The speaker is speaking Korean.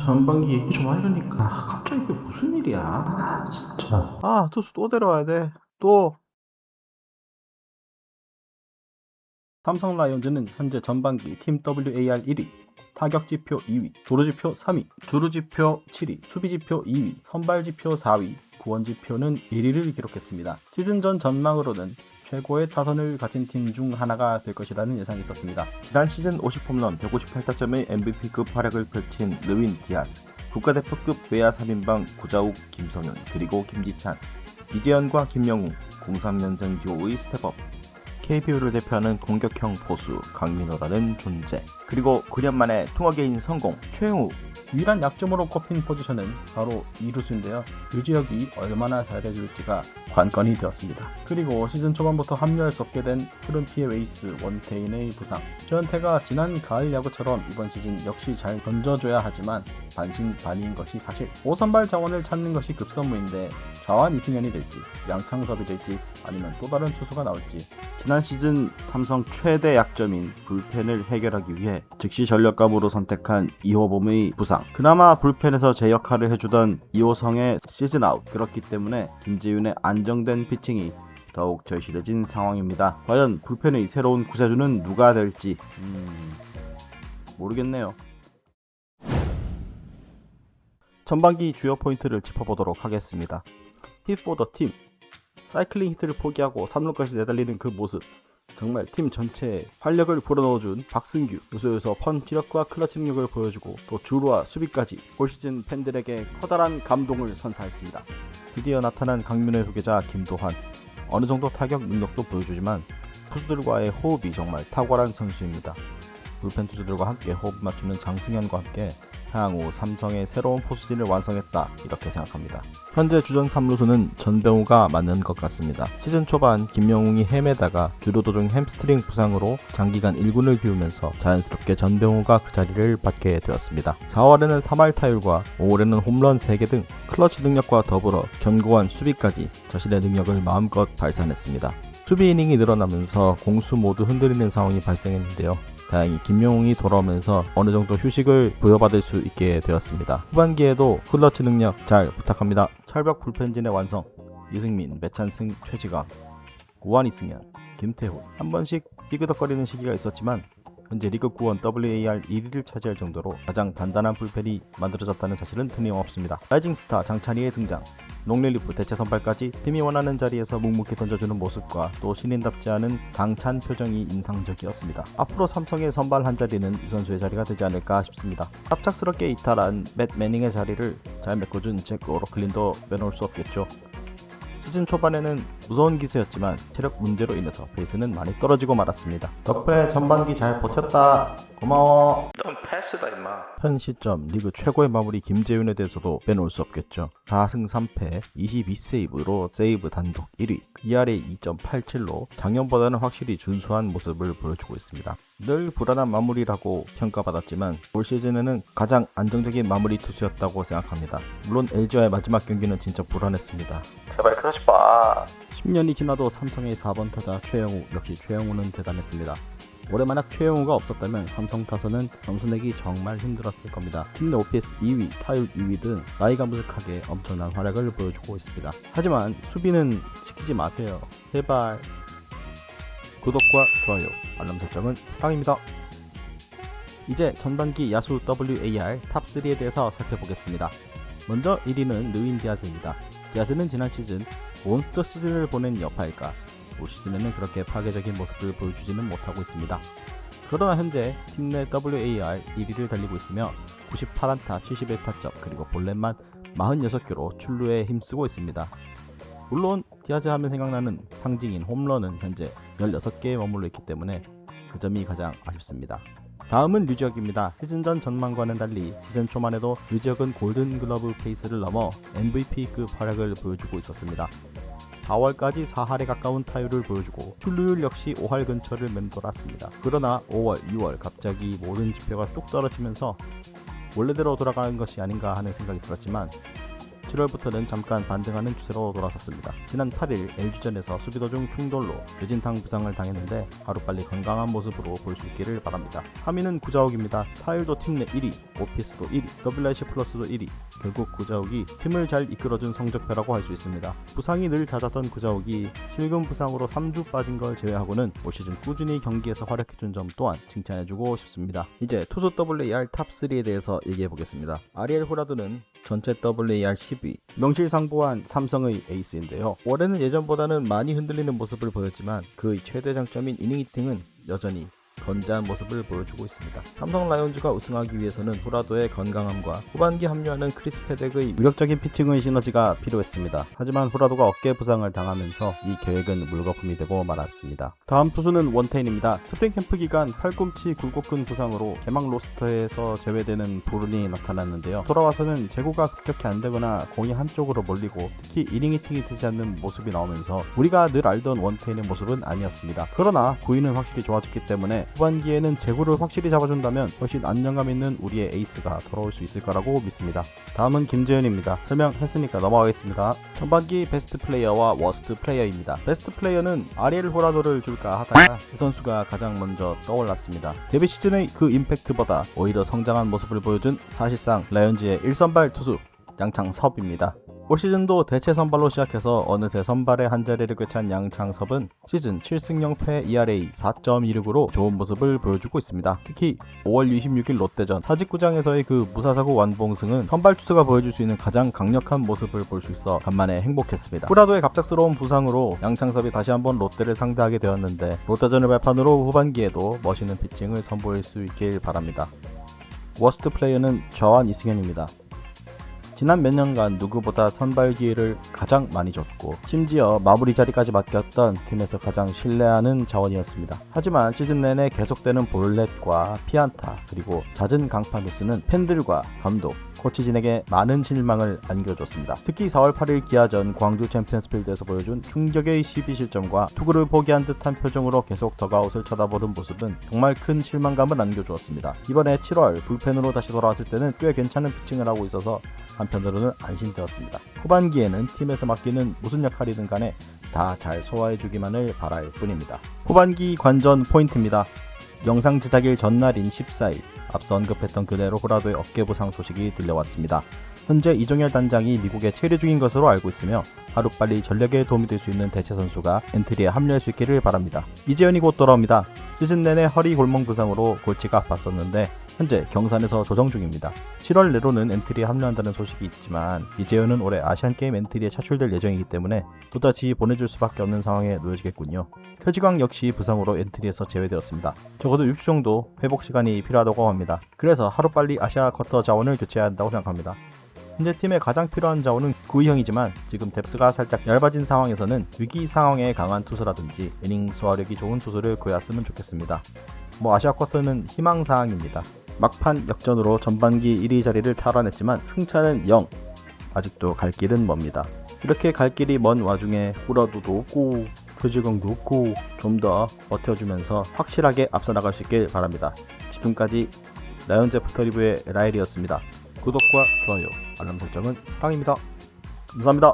전반기 얘기 좀 하려니까 갑자기 이게 무슨 일이야? 진짜. 투수 또 데려와야 돼. 또. 삼성 라이온즈는 현재 전반기 팀 WAR 1위, 타격지표 2위, 도루지표 3위, 주루지표 7위, 수비지표 2위, 선발지표 4위, 구원지표는 1위를 기록했습니다. 시즌 전 전망으로는 최고의 타선을 가진 팀 중 하나가 될 것이라는 예상이 있었습니다. 지난 시즌 50홈런, 158타점의 MVP급 활약을 펼친 르윈 디아스, 국가대표급 외야 3인방 구자욱, 김성윤, 그리고 김지찬, 이재현과 김영우, 03년생 듀오의 스텝업, KBO를 대표하는 공격형 포수 강민호라는 존재, 그리고 9년 만에 통화개인 성공 최영우. 유일한 약점으로 꼽힌 포지션은 바로 이루수인데요. 유지혁이 얼마나 잘해줄지가 관건이 되었습니다. 그리고 시즌 초반부터 합류할 수 없게 된 푸른 피의 에이스 원태인의 부상. 최원태가 지난 가을 야구처럼 이번 시즌 역시 잘 던져줘야 하지만 반신반의인 것이 사실. 5선발 자원을 찾는 것이 급선무인데 좌완 이승현이 될지 양창섭이 될지 아니면 또 다른 투수가 나올지. 지난 시즌 삼성 최대 약점인 불펜을 해결하기 위해 즉시 전력감으로 선택한 이호범의 부상. 그나마 불펜에서 제 역할을 해주던 이호성의 시즌 아웃. 그렇기 때문에 김재윤의 안정된 피칭이 더욱 절실해진 상황입니다. 과연 불펜의 새로운 구세주는 누가 될지 모르겠네요. 전반기 주요 포인트를 짚어보도록 하겠습니다. Hit for the team. 사이클링 히트를 포기하고 3루까지 내달리는 그 모습, 정말 팀 전체에 활력을 불어넣어준 박승규. 요소에서 펀치력과 클러치 능력을 보여주고 또 주루와 수비까지 올 시즌 팬들에게 커다란 감동을 선사했습니다. 드디어 나타난 강민호의 후계자 김도환. 어느 정도 타격 능력도 보여주지만 투수들과의 호흡이 정말 탁월한 선수입니다. 불펜 투수들과 함께 호흡 맞추는 장승현과 함께 향후 삼성의 새로운 포수진을 완성했다, 이렇게 생각합니다. 현재 주전 3루수는 전병우가 맞는 것 같습니다. 시즌 초반 김영웅이 헤매다가 주루 도중 햄스트링 부상으로 장기간 1군을 비우면서 자연스럽게 전병우가 그 자리를 받게 되었습니다. 4월에는 3할 타율과 5월에는 홈런 3개 등 클러치 능력과 더불어 견고한 수비까지 자신의 능력을 마음껏 발산했습니다. 수비 이닝이 늘어나면서 공수 모두 흔들리는 상황이 발생했는데요. 다행히 김용웅이 돌아오면서 어느 정도 휴식을 부여받을 수 있게 되었습니다. 후반기에도 클러치 능력 잘 부탁합니다. 철벽 불펜진의 완성. 이승민, 매찬승, 최지강, 우한 이승현, 김태훈. 한 번씩 삐그덕거리는 시기가 있었지만 현재 리그 구원 WAR 1위를 차지할 정도로 가장 단단한 불펜이 만들어졌다는 사실은 틀림없습니다. 라이징 스타 장찬희의 등장, 롱릴리프 대체 선발까지 팀이 원하는 자리에서 묵묵히 던져주는 모습과 또 신인답지 않은 당찬 표정이 인상적이었습니다. 앞으로 삼성의 선발 한 자리는 이 선수의 자리가 되지 않을까 싶습니다. 갑작스럽게 이탈한 맷 매닝의 자리를 잘 메꿔준 잭 오로클린도 빼놓을 수 없겠죠. 시즌 초반에는 무서운 기세였지만 체력 문제로 인해서 페이스는 많이 떨어지고 말았습니다. 덕분에 전반기 잘 버텼다. 고마워. 넌 패스다 임마. 현 시점 리그 최고의 마무리 김재윤에 대해서도 빼놓을 수 없겠죠. 4승 3패 22세이브로 세이브 단독 1위, ERA 2.87로 작년보다는 확실히 준수한 모습을 보여주고 있습니다. 늘 불안한 마무리라고 평가받았지만 올 시즌에는 가장 안정적인 마무리 투수였다고 생각합니다. 물론 LG와의 마지막 경기는 진짜 불안했습니다. 제발 그러지 마. 10년이 지나도 삼성의 4번 타자 최영우. 역시 최영우는 대단했습니다. 올해 만약 최영우가 없었다면 삼성 타선은 점수 내기 정말 힘들었을 겁니다. 팀 내 OPS 2위, 타율 2위 등 나이가 무색하게 엄청난 활약을 보여주고 있습니다. 하지만 수비는 지키지 마세요. 제발. 구독과 좋아요, 알람 설정은 사랑입니다. 이제 전반기 야수 WAR 탑3에 대해서 살펴보겠습니다. 먼저 1위는 르윈 디아즈입니다. 디아즈는 지난 시즌 몬스터 시즌을 보낸 여파일까 올 시즌에는 그렇게 파괴적인 모습을 보여주지는 못하고 있습니다. 그러나 현재 팀 내 WAR 1위를 달리고 있으며 98안타 71타점 그리고 볼넷만 46개로 출루에 힘쓰고 있습니다. 물론 디아즈 하면 생각나는 상징인 홈런은 현재 16개에 머물러 있기 때문에 그 점이 가장 아쉽습니다. 다음은 류지혁입니다. 시즌 전 전망과는 달리 시즌 초만 해도 류지혁은 골든글러브 페이스를 넘어 MVP급 활약을 보여주고 있었습니다. 4월까지 4할에 가까운 타율을 보여주고 출루율 역시 5할 근처를 맴돌았습니다. 그러나 5월, 6월 갑자기 모든 지표가 뚝 떨어지면서 원래대로 돌아가는 것이 아닌가 하는 생각이 들었지만 7월부터는 잠깐 반등하는 추세로 돌아섰습니다. 지난 8일 LG전에서 수비 도중 충돌로 뇌진탕 부상을 당했는데 하루빨리 건강한 모습으로 볼 수 있기를 바랍니다. 3위는 구자욱입니다. 타율도 팀 내 1위, 오피스도 1위, WRC 플러스도 1위. 결국 구자욱이 팀을 잘 이끌어준 성적표라고 할 수 있습니다. 부상이 늘 잦았던 구자욱이 실금 부상으로 3주 빠진 걸 제외하고는 올 시즌 꾸준히 경기에서 활약해준 점 또한 칭찬해주고 싶습니다. 이제 투수 WAR 탑3에 대해서 얘기해보겠습니다. 아리엘 후라도는 전체 WAR 10위, 명실상부한 삼성의 에이스인데요. 올해는 예전보다는 많이 흔들리는 모습을 보였지만 그의 최대 장점인 이닝 히팅은 여전히 건재한 모습을 보여주고 있습니다. 삼성 라이온즈가 우승하기 위해서는 후라도의 건강함과 후반기 합류하는 크리스 패덱의 위력적인 피칭의 시너지가 필요했습니다. 하지만 후라도가 어깨 부상을 당하면서 이 계획은 물거품이 되고 말았습니다. 다음 투수는 원태인입니다. 스프링 캠프 기간 팔꿈치 굴곡근 부상으로 개막 로스터에서 제외되는 불운이 나타났는데요. 돌아와서는 제구가 급격히 안 되거나 공이 한쪽으로 몰리고 특히 이닝 히팅이 되지 않는 모습이 나오면서 우리가 늘 알던 원태인의 모습은 아니었습니다. 그러나 구위는 확실히 좋아졌기 때문에 후반기에는 제구를 확실히 잡아준다면 훨씬 안정감 있는 우리의 에이스가 돌아올 수 있을 거라고 믿습니다. 다음은 김재현입니다. 설명했으니까 넘어가겠습니다. 전반기 베스트 플레이어와 워스트 플레이어입니다. 베스트 플레이어는 아리엘 호라도를 줄까 하다가 이 선수가 가장 먼저 떠올랐습니다. 데뷔 시즌의 그 임팩트보다 오히려 성장한 모습을 보여준 사실상 라이온즈의 1선발 투수 양창섭입니다. 올 시즌도 대체 선발로 시작해서 어느새 선발의 한자리를 꿰찬 양창섭은 시즌 7승 0패 ERA 4.16으로 좋은 모습을 보여주고 있습니다. 특히 5월 26일 롯데전 사직구장에서의 그 무사사구 완봉승은 선발 투수가 보여줄 수 있는 가장 강력한 모습을 볼 수 있어 간만에 행복했습니다. 후라도의 갑작스러운 부상으로 양창섭이 다시 한번 롯데를 상대하게 되었는데 롯데전을 발판으로 후반기에도 멋있는 피칭을 선보일 수 있길 바랍니다. 워스트 플레이어는 저한 이승현입니다. 지난 몇 년간 누구보다 선발 기회를 가장 많이 줬고 심지어 마무리 자리까지 맡겼던 팀에서 가장 신뢰하는 자원이었습니다. 하지만 시즌 내내 계속되는 볼넷과 피안타 그리고 잦은 강판 횟수는 팬들과 감독, 코치진에게 많은 실망을 안겨줬습니다. 특히 4월 8일 기아전 광주 챔피언스필드에서 보여준 충격의 12실점과 투구를 포기한 듯한 표정으로 계속 더가웃을 쳐다보는 모습은 정말 큰 실망감을 안겨주었습니다. 이번에 7월 불펜으로 다시 돌아왔을 때는 꽤 괜찮은 피칭을 하고 있어서 한편으로는 안심되었습니다. 후반기에는 팀에서 맡기는 무슨 역할이든 간에 다 잘 소화해주기만을 바랄 뿐입니다. 후반기 관전 포인트입니다. 영상 제작일 전날인 14일 앞서 언급했던 그대로 후라도의 어깨 부상 소식이 들려왔습니다. 현재 이종열 단장이 미국에 체류 중인 것으로 알고 있으며 하루빨리 전력에 도움이 될 수 있는 대체 선수가 엔트리에 합류할 수 있기를 바랍니다. 이재현이 곧 돌아옵니다. 시즌 내내 허리 골목 부상으로 골치가 아팠었는데 현재 경산에서 조정 중입니다. 7월 내로는 엔트리에 합류한다는 소식이 있지만 이재현은 올해 아시안게임 엔트리에 차출될 예정이기 때문에 또다시 보내줄 수밖에 없는 상황에 놓여지겠군요. 표지광 역시 부상으로 엔트리에서 제외되었습니다. 적어도 6주 정도 회복 시간이 필요하다고 합니다. 그래서 하루빨리 아시아 쿼터 자원을 교체해야 한다고 생각합니다. 현재 팀에 가장 필요한 자원은 구위형이지만 지금 뎁스가 살짝 얇아진 상황에서는 위기 상황에 강한 투수라든지 이닝 소화력이 좋은 투수를 구해왔으면 좋겠습니다. 아시아 쿼터는 희망사항입니다. 막판 역전으로 전반기 1위 자리를 탈환했지만 승차는 0. 아직도 갈 길은 멉니다. 이렇게 갈 길이 먼 와중에 후라도도 없고 표지광도 없고 좀 더 버텨주면서 확실하게 앞서 나갈 수 있길 바랍니다. 지금까지 라이온즈 애프터리뷰의 라일이었습니다. 구독과 좋아요, 알람 설정은 사랑입니다. 감사합니다.